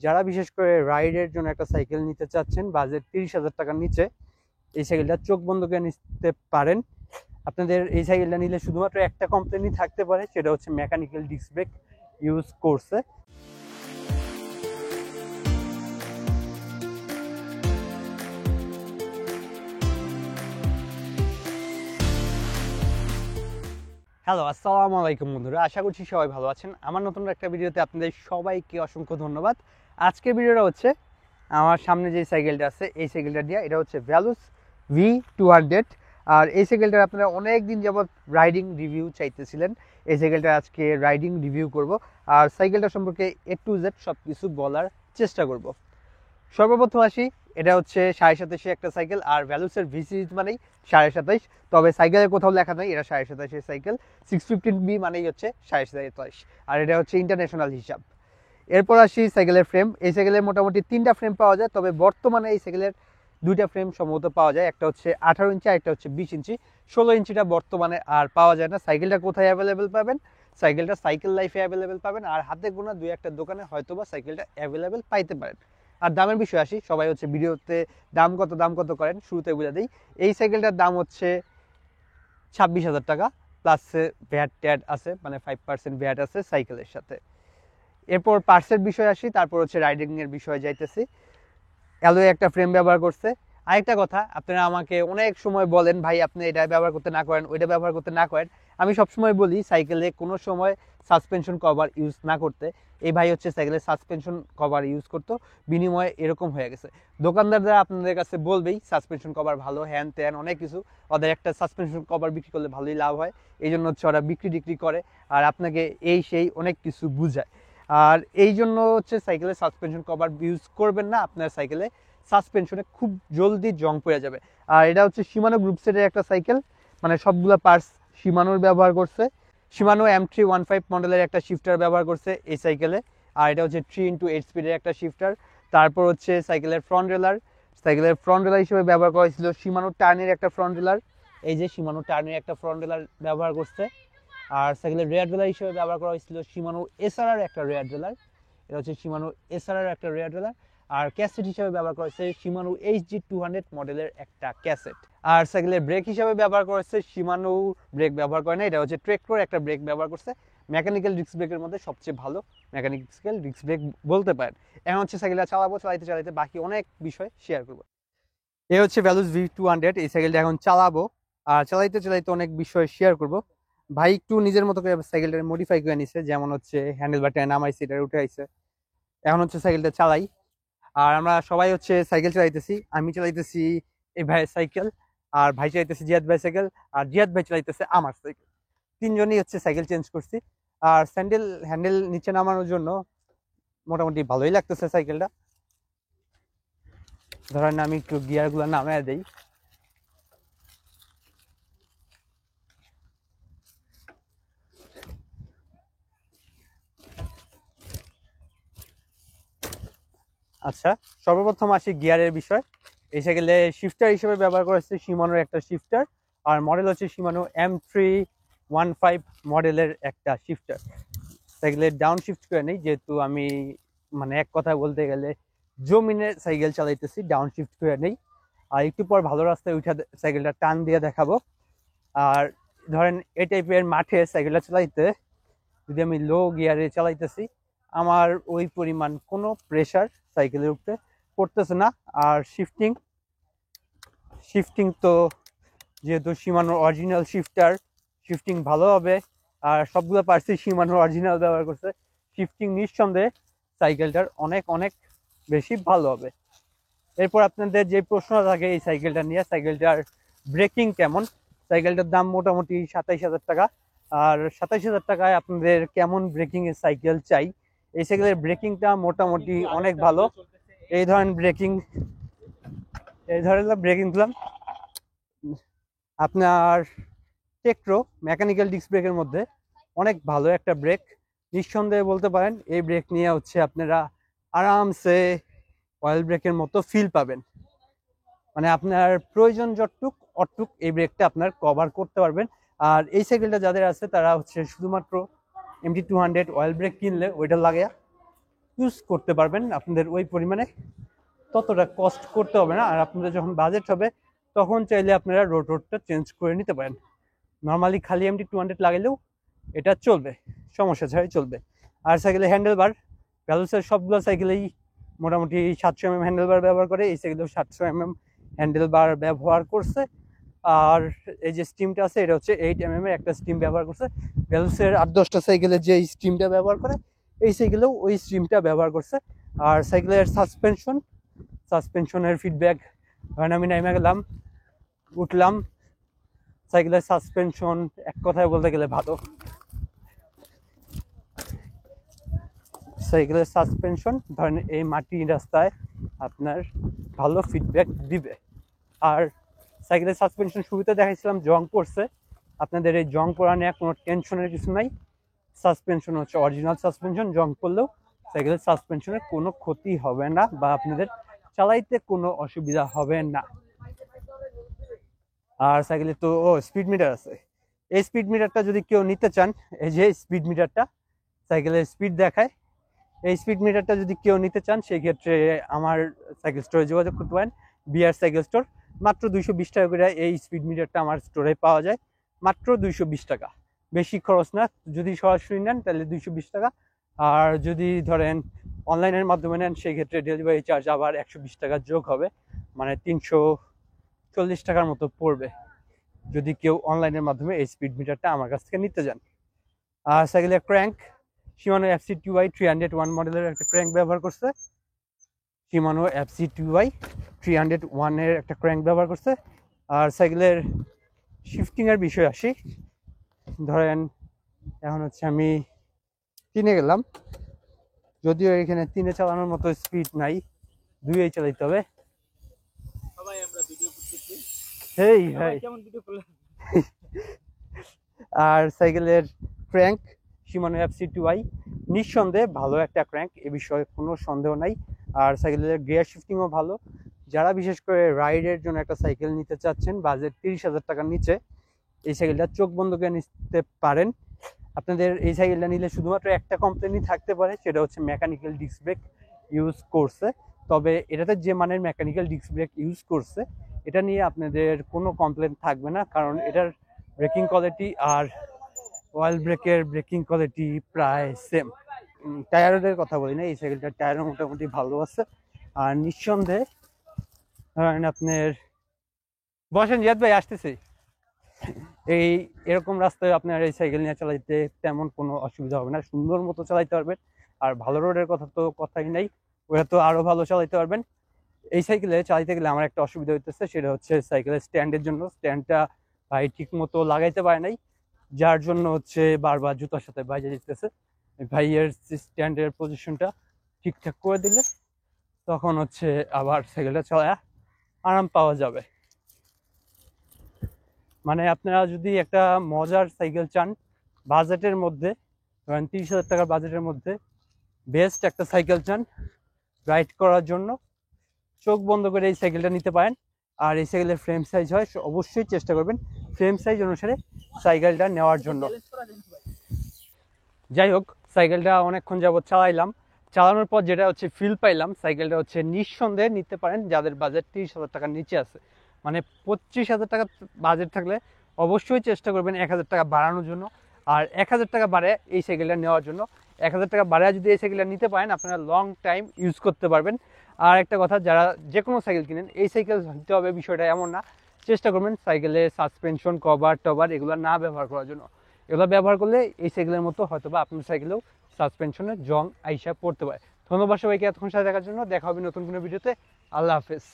যারা বিশেষ করে রাইডের জন্য একটা সাইকেল নিতে চাচ্ছেন বাজেট 30,000 টাকার নিচে, এই সাইকেলটা চোখ বন্ধ করে নিতে পারেন। আপনাদের এই সাইকেলটা নিলে শুধুমাত্র একটা কমপ্লেনই থাকতে পারে, সেটা হচ্ছে মেকানিক্যাল ডিস্ক ব্রেক ইউজ করছে। হ্যালো, আসসালামু আলাইকুম বন্ধুরা, আশা করছি সবাই ভালো আছেন। আমার নতুন একটা ভিডিওতে আপনাদের সবাইকে অসংখ্য ধন্যবাদ। আজকের ভিডিওটা হচ্ছে আমার সামনে যে সাইকেলটা আছে এই সাইকেলটা দিয়ে, এটা হচ্ছে ভ্যালুস V200। আর এই সাইকেলটার আপনারা অনেক দিন যাবত রাইডিং রিভিউ চাইতেছিলেন, এই সাইকেলটা আজকে রাইডিং রিভিউ করব আর সাইকেলটা সম্পর্কে A to Z সব কিছু বলার চেষ্টা করব। সর্বপ্রথম আসি, এটা হচ্ছে 27.5 একটা সাইকেল, আর ভ্যালুসের ভি সিরিজ মানেই 27.5, তবে সাইকেলের কোথাও লেখা নেই এটা 27.5 সাইকেল। 615B মানেই হচ্ছে 27.5, আর এটা হচ্ছে ইন্টারন্যাশনাল হিসাব। এরপর আসি সাইকেলের ফ্রেম। এই সাইকেলের মোটামুটি 3টা ফ্রেম পাওয়া যায়, তবে বর্তমানে এই সাইকেলের 2টা ফ্রেম সম্ভবত পাওয়া যায়, একটা হচ্ছে 18 ইঞ্চি আর একটা হচ্ছে 20 ইঞ্চি। 16 ইঞ্চিটা বর্তমানে আর পাওয়া যায় না। সাইকেলটা কোথায় অ্যাভেলেবেল পাবেন? সাইকেলটা সাইকেল লাইফে অ্যাভেলেবেল পাবেন, আর হাতে গোনা 2-1টা দোকানে হয়তোবা সাইকেলটা অ্যাভেলেবেল পাইতে পারেন। আর দামের বিষয়ে আসি, সবাই হচ্ছে ভিডিওতে দাম কত করেন, শুরুতে বুঝা দিই। এই সাইকেলটার দাম হচ্ছে 26,000 টাকা, প্লাস ভ্যাট ট্যাট আছে, মানে 5% ভ্যাট আছে সাইকেলের সাথে। এরপর পার্টসের বিষয়ে আসি, তারপর হচ্ছে রাইডিং এর বিষয়ে যাইতেছি। অ্যালয় একটা ফ্রেম ব্যবহার করছে। আরেকটা কথা, আপনারা আমাকে অনেক সময় বলেন ভাই আপনি এটা ব্যবহার করতে না করেন, ওইটা ব্যবহার করতে না করেন। আমি সবসময় বলি সাইকেলে কোনো সময় সাসপেনশন কভার ইউজ না করতে। এই ভাই হচ্ছে সাইকেলে সাসপেনশন কভার ইউজ করতো, বিনিময়ে এরকম হয়ে গেছে। দোকানদাররা আপনাদের কাছে বলবেই সাসপেনশন কভার ভালো, হ্যান ত্যান অনেক কিছু, ওদের একটা সাসপেনশন কভার বিক্রি করলে ভালোই লাভ হয়, এই জন্য হচ্ছে ওরা বিক্রি করে আর আপনাকে এই সেই অনেক কিছু বুঝায়। আর এই জন্য হচ্ছে সাইকেলে সাসপেনশন কভার ইউজ করবেন না, আপনার সাইকেলে সাসপেনশনে খুব জলদি জং পড়ে যাবে। আর এটা হচ্ছে শিমানো গ্রুপ সেটের একটা সাইকেল, মানে সবগুলো পার্টস শিমানোর ব্যবহার করছে। শিমানো M315 মডেলের একটা শিফটার ব্যবহার করছে এই সাইকেলে, আর এটা হচ্ছে 3x8 স্পিডের একটা শিফটার। তারপর হচ্ছে সাইকেলের ফ্রন্ট রেলার হিসেবে ব্যবহার করা হয়েছিল শিমানো টার্নের একটা ফ্রন্ট রেলার, এই যে শিমানো টার্নের একটা ফ্রন্ট রেলার ব্যবহার করছে। আর সাইকেলের রেয়ার রেলার হিসেবে ব্যবহার করা হয়েছিল শিমানো এসআরআর একটা রেয়ার রেলার, এটা হচ্ছে শিমানো এসআরআর একটা রেয়ার রেলার। আর ক্যাসেট হিসেবে ব্যবহার করেছে শিমানো HG200 মডেলের একটা ক্যাসেট। আর সাইকেলের ব্রেক হিসেবে ব্যবহার করেছে শিমানো ব্রেক ব্যবহার করে না, এটা হচ্ছে ট্রেক্টর একটা ব্রেক ব্যবহার করছে। মেকানিক্যাল ডিস্ক ব্রেকের মধ্যে সবচেয়ে ভালো মেকানিক্যাল ডিস্ক ব্রেক বলতে পারেন। এখন হচ্ছে সাইকেলটা চালাইতে বাকি অনেক বিষয় শেয়ার করবো। এই হচ্ছে ভ্যালুস V200, এই সাইকেলটা এখন চালাবো আর চালাইতে অনেক বিষয় শেয়ার করব। ভাই একটু নিজের মতো করে সাইকেলটা মডিফাই করে নিছে, যেমন হচ্ছে হ্যান্ডেল বারটা নামাইছে, এটা উঠে আইছে। এখন হচ্ছে সাইকেলটা চালাই, আর আমরা সবাই হচ্ছে সাইকেল চালাইতেছি। আমি চালাইতেছি এই ভাইয়ের সাইকেল, আর ভাই চালাইতেছে জিয়াদ ভাই সাইকেল, আর জিয়াদ ভাই চালাইতেছে আমার সাইকেল। তিনজনই হচ্ছে সাইকেল চেঞ্জ করছি। আর হ্যান্ডেল নিচে নামানোর জন্য মোটামুটি ভালোই লাগতেছে সাইকেলটা। ধরেন আমি একটু গিয়ারগুলো নামায় দেই। আচ্ছা, সর্বপ্রথম আসি গিয়ারের বিষয়। এই সাইকেলে শিফটার হিসেবে ব্যবহার করেছে শিমানোর একটা শিফটার, আর মডেল হচ্ছে শিমানো M315 মডেলের একটা শিফটার। সাইকেলের ডাউন শিফট করে নেই, যেহেতু আমি মানে এক কথা বলতে গেলে জমিনের সাইকেল চালাইতেছি, ডাউন শিফট করে নেই। আর একটু পর ভালো রাস্তায় উঠে সাইকেলটা টান দিয়ে দেখাবো। আর ধরেন এই টাইপের মাঠে সাইকেলটা চালাইতে যদি আমি লো গিয়ারে চালাইতেছি, আমার ওই পরিমাণ কোনো প্রেশার সাইকেলের উপরে পড়তেছে না। আর শিফটিং তো যেহেতু শিমানোর অরিজিনাল শিফটিং ভালো হবে, আর সবগুলো পার্টসই শিমানোর অরিজিনাল ব্যবহার করছে। শিফটিং নিঃসন্দেহে সাইকেলটার অনেক অনেক বেশি ভালো হবে। এরপর আপনাদের যে প্রশ্ন থাকে এই সাইকেলটা নিয়ে, সাইকেলটার ব্রেকিং কেমন। সাইকেলটার দাম মোটামুটি 27,000 টাকা। আর 27,000 টাকায় আপনাদের কেমন ব্রেকিং এর সাইকেল চাই, এই সাইকেলের ব্রেকিংটা মোটামুটি অনেক ভালো। এই ধরনের ব্রেকিং দিলাম আপনার টেক্ট্রো মেকানিক্যাল ডিস্ক ব্রেকের মধ্যে অনেক ভালো একটা ব্রেক, নিঃসন্দেহে বলতে পারেন। এই ব্রেক নিয়ে হচ্ছে আপনারা আরামসে অয়েল ব্রেকের মতো ফিল পাবেন, মানে আপনার প্রয়োজন অটুক এই ব্রেকটা আপনার কভার করতে পারবেন। আর এই সাইকেলটা যাদের আছে তারা হচ্ছে শুধুমাত্র MT200 অয়েল ব্রেক কিনলে ওইটা লাগে ইউজ করতে পারবেন, আপনাদের ওই পরিমাণে ততটা কস্ট করতে হবে না। আর আপনাদের যখন বাজেট হবে তখন চাইলে আপনারা রোটরটা চেঞ্জ করে নিতে পারেন। নর্মালি খালি এমটি 200 লাগাইলেও এটা চলবে, সমস্যা ছাড়াই চলবে। আর সাইকেলের হ্যান্ডেল বার ভ্যালুসের সবগুলো সাইকেলেই মোটামুটি 700 mm হ্যান্ডেল বার ব্যবহার করে, এই সাইকেলেও 700 mm হ্যান্ডেল বার ব্যবহার করছে। আর এই যে স্টিমটা আছে এটা হচ্ছে 8 mm এর একটা স্টিম ব্যবহার করছে। ভ্যালুসের 8-10টা সাইকেলের যে স্টিমটা ব্যবহার করে এই সাইকেলেও ওই স্টিমটা ব্যবহার করছে। আর সাইকেলের সাসপেনশনের ফিডব্যাক, ধরেন আমি নামে গেলাম, উঠলাম, সাইকেলের সাসপেনশন এক কথায় বলতে গেলে ভালো। সাইকেলের সাসপেনশন ধরেন এই মাটি রাস্তায় আপনার ভালো ফিডব্যাক দিবে। আর সাইকেলের সাসপেনশন শুরুতে দেখাইছিলাম জং পড়ছে, আপনাদের এই জং পড়া নিয়ে কোনো টেনশনের কিছু নাই। সাসপেনশন হচ্ছে অরিজিনাল সাসপেনশন, জং পড়লেও সাইকেলের সাসপেনশনের কোনো ক্ষতি হবে না বা আপনাদের চালাইতে কোনো অসুবিধা হবে না। আর সাইকেলে তো স্পিড মিটার আছে, এই স্পিড মিটারটা যদি কেউ নিতে চান, এই যে স্পিড মিটারটা সাইকেলের স্পিড দেখায়, এই স্পিড মিটারটা যদি কেউ নিতে চান সেই ক্ষেত্রে আমার সাইকেল স্টোরে যোগাযোগ করতে পারেন, বিআর সাইকেল স্টোর। মাত্র 220 টাকা করে এই স্পিড মিটারটা আমার স্টোরে পাওয়া যায়, মাত্র 220 টাকা, বেশি খরচ না। যদি সরাসরি নেন তাহলে 220 টাকা, আর যদি ধরেন অনলাইনের মাধ্যমে নেন সেই ক্ষেত্রে ডেলিভারি চার্জ আবার 120 টাকা যোগ হবে, মানে 340 টাকার মতো পড়বে যদি কেউ অনলাইনের মাধ্যমে এই স্পিড মিটারটা আমার কাছ থেকে নিতে যান। আর সাইকেলের ক্র্যাঙ্ক শিমানো FC2i 301 মডেলের একটা ক্র্যাঙ্ক ব্যবহার করছে, শিমানো FC2i 301 এর একটা ক্র্যাঙ্ক ব্যবহার করছে। আর সাইকেলের শিফটিং এর বিষয়ে আসি, ধরেন এখন হচ্ছে আমি 3-এ গেলাম, যদিও এখানে 3-এ চালানোর মতো স্পিড নাই, 2-এই চালাইতে হবে। আর সাইকেলের ক্র্যাঙ্ক শিমানো FC2i নিঃসন্দেহে ভালো একটা ক্র্যাঙ্ক, এ বিষয়ে কোনো সন্দেহ নাই। আর সাইকেলের গিয়ার শিফটিংও ভালো। যারা বিশেষ করে রাইডের জন্য একটা সাইকেল নিতে চাচ্ছেন বাজেট 30,000 টাকার নিচে, এই সাইকেলটা চোখ বন্ধ করে নিতে পারেন। আপনাদের এই সাইকেলটা নিলে শুধুমাত্র একটা কমপ্লেনই থাকতে পারে, সেটা হচ্ছে মেকানিক্যাল ডিস্ক ব্রেক ইউজ করছে। তবে এটাতে যে মানের মেকানিক্যাল ডিস্ক ব্রেক ইউজ করছে এটা নিয়ে আপনাদের কোনো কমপ্লেন থাকবে না, কারণ এটার ব্রেকিং কোয়ালিটি আর অয়েল ব্রেকের ব্রেকিং কোয়ালিটি প্রায় সেম। টায়ারের কথা বলি না, এই সাইকেলটার টায়ারও মোটামুটি ভালো আছে। আর নিঃসন্দেহে ধরেন আপনার বসেন জিয়াদ ভাই আসতেছি, এই এরকম রাস্তায় আপনার এই সাইকেল নিয়ে চালাইতে তেমন কোনো অসুবিধা হবে না, সুন্দর মতো চালাইতে পারবেন। আর ভালো রোডের কথা তো কথাই নাই, ওরা তো আরো ভালো চালাইতে পারবেন। এই সাইকেলে চালাইতে গেলে আমার একটা অসুবিধা হইতেছে, সেটা হচ্ছে সাইকেলের স্ট্যান্ডের জন্য। স্ট্যান্ডটা ভাই ঠিক মতো লাগাইতে পারে নাই, যার জন্য হচ্ছে বারবার জুতার সাথে বাইরে যেতেছে। ভাইয়ের স্ট্যান্ডের পজিশনটা ঠিকঠাক করে দিলে তখন হচ্ছে আবার সাইকেলটা চালায় আরাম পাওয়া যাবে। মানে আপনারা যদি একটা মজার সাইকেল চান বাজেটের মধ্যে, ধরেন 30,000 টাকার বাজেটের মধ্যে বেস্ট একটা সাইকেল চান রাইড করার জন্য, চোখ বন্ধ করে এই সাইকেলটা নিতে পারেন। আর এই সাইকেলের ফ্রেম সাইজ হয়, অবশ্যই চেষ্টা করবেন ফ্রেম সাইজ অনুসারে সাইকেলটা নেওয়ার জন্য। যাই হোক, সাইকেলটা অনেকক্ষণ যাবত চালাইলাম, চালানোর পর যেটা হচ্ছে ফিল পাইলাম, সাইকেলটা হচ্ছে নিঃসন্দেহে নিতে পারেন যাদের বাজেট 30,000 টাকার নিচে আছে। মানে 25,000 টাকা বাজেট থাকলে অবশ্যই চেষ্টা করবেন 1,000 টাকা বাড়ানোর জন্য, আর 1,000 টাকা বাড়ে এই সাইকেলটা নেওয়ার জন্য। 1,000 টাকা বাড়ায় যদি এই সাইকেলটা নিতে পারেন আপনারা লং টাইম ইউজ করতে পারবেন। আর একটা কথা, যারা যে কোনো সাইকেল কিনেন এই সাইকেল নিতে হবে বিষয়টা এমন না, চেষ্টা করবেন সাইকেলে সাসপেনশন কভার টভার এগুলো না ব্যবহার করার জন্য। এগুলো ব্যবহার করলে এই সাইকেলের মতো হয়তো বা আপনার সাইকেলেও সাসপেনশনের জং আইসা পড়তে পারে। ধন্যবাদ সবাইকে এতক্ষণ সাথে দেখার জন্য, দেখা হবে নতুন কোনো ভিডিওতে। আল্লাহ হাফেজ।